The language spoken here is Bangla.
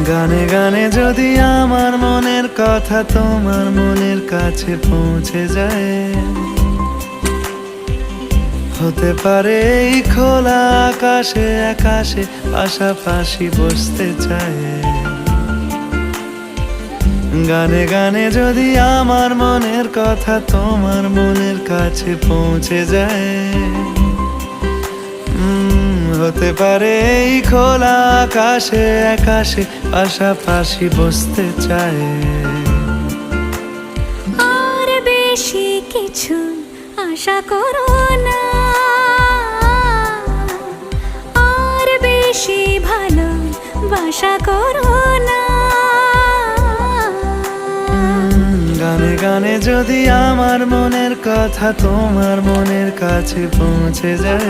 গানে গানে যদি আমার মনের কথা তোমার মনের কাছে পৌঁছে যায়, হতে পারে এই খোলা আকাশে আকাশে পাশাপাশি বসতে চায়। গানে গানে যদি আমার মনের কথা তোমার মনের কাছে পৌঁছে যায়, হতে পারে এই খোলা আকাশে আকাশে পাশাপাশি বসতে চায়। আর বেশি কিছু আশা করো না, আর বেশি ভালোবাসা করো না। গানে গানে যদি আমার মনের কথা তোমার মনের কাছে পৌঁছে যায়,